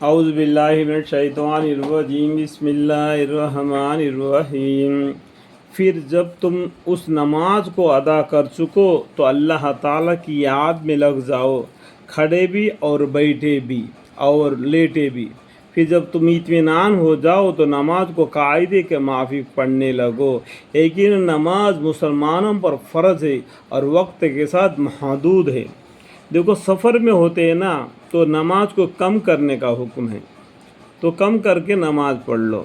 اعوذ باللہ من الشیطان الرجیم بسم اللہ الرحمن الرحیم۔ پھر جب تم اس نماز کو ادا کر چکو تو اللہ تعالیٰ کی یاد میں لگ جاؤ، کھڑے بھی اور بیٹھے بھی اور لیٹے بھی۔ پھر جب تم اطمینان ہو جاؤ تو نماز کو قاعدے کے موافق پڑھنے لگو۔ یقیناً نماز مسلمانوں پر فرض ہے اور وقت کے ساتھ محدود ہے۔ دیکھو سفر میں ہوتے ہیں نا تو نماز کو کم کرنے کا حکم ہے، تو کم کر کے نماز پڑھ لو۔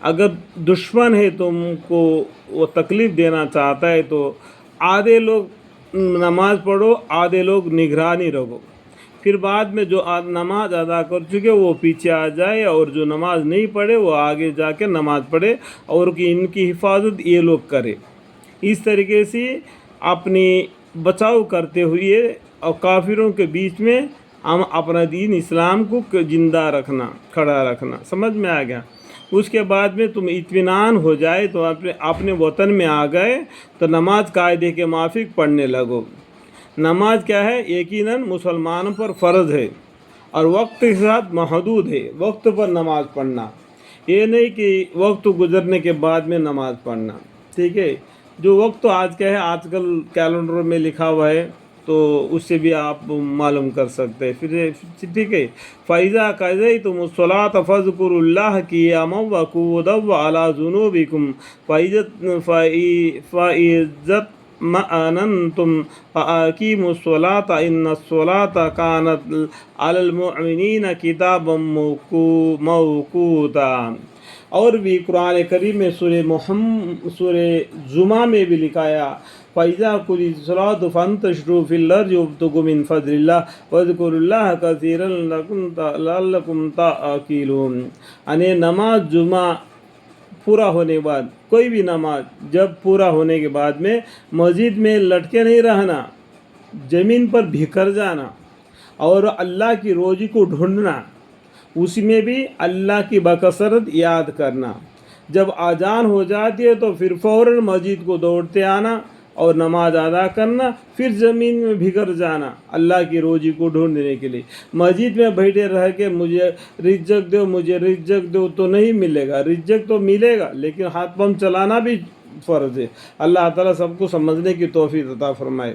اگر دشمن ہے تم کو وہ تکلیف دینا چاہتا ہے تو آدھے لوگ نماز پڑھو، آدھے لوگ نگرانی رکھو، پھر بعد میں جو نماز ادا کر چکے وہ پیچھے آ جائے اور جو نماز نہیں پڑھے وہ آگے جا کے نماز پڑھے اور ان کی حفاظت یہ لوگ کرے۔ اس طریقے سے اپنی بچاؤ کرتے ہوئے اور کافروں کے بیچ میں ہم اپنا دین اسلام کو زندہ رکھنا، کھڑا رکھنا۔ سمجھ میں آ گیا؟ اس کے بعد میں تم اطمینان ہو جائے تو اپنے وطن میں آ گئے تو نماز قاعدے کے موافق پڑھنے لگو۔ نماز کیا ہے؟ یقیناً مسلمانوں پر فرض ہے اور وقت کے ساتھ محدود ہے۔ وقت پر نماز پڑھنا، یہ نہیں کہ وقت گزرنے کے بعد میں نماز پڑھنا، ٹھیک ہے؟ جو وقت آج کا ہے، آج کل کیلنڈر میں لکھا ہوا ہے تو اس سے بھی آپ معلوم کر سکتے ہیں۔ پھر ٹھیک ہے، فَإِذَا قَضَيْتُمُ الصَّلَاةَ فَاذْكُرُوا اللَّهَ قِيَامًا وَقُعُودًا وَعَلَىٰ جُنُوبِكُمْ فَإِذَا اطْمَأْنَنْتُمْ فَأَقِيمُوا الصَّلَاةَ إِنَّ الصَّلَاةَ كَانَتْ عَلَى الْمُؤْمِنِينَ كِتَابًا مَوْقُوتًا۔ اور بھی قرآن کریم میں سورہ جمعہ میں بھی لکھایا، فَإِذَا قُضِيَتِ الصَّلَاةُ فَانتَشِرُوا فِي الْأَرْضِ وَابْتَغُوا مِن فَضْلِ اللَّهِ وَاذْكُرُوا اللَّهَ كَثِيرًا لَعَلَّكُمْ تَعْقِلُونَ۔ یعنی نماز جمعہ پورا ہونے کے بعد، کوئی بھی نماز جب پورا ہونے کے بعد میں مسجد میں لٹکے نہیں رہنا، زمین پر بکھر جانا اور اللہ کی روزی کو ڈھونڈنا، اسی میں بھی اللہ کی بکثرت یاد کرنا۔ جب اذان ہو جاتی ہے تو پھر فوراً مسجد کو دوڑتے آنا اور نماز ادا کرنا، پھر زمین میں بکھر جانا اللہ کی روزی کو ڈھونڈنے کے لیے۔ مسجد میں بیٹھے رہ کے مجھے رزق دو، مجھے رزق دو تو نہیں ملے گا، رزق تو ملے گا لیکن ہاتھ پمپ چلانا بھی فرض ہے۔ اللہ تعالیٰ سب کو سمجھنے کی توفیق عطا فرمائے۔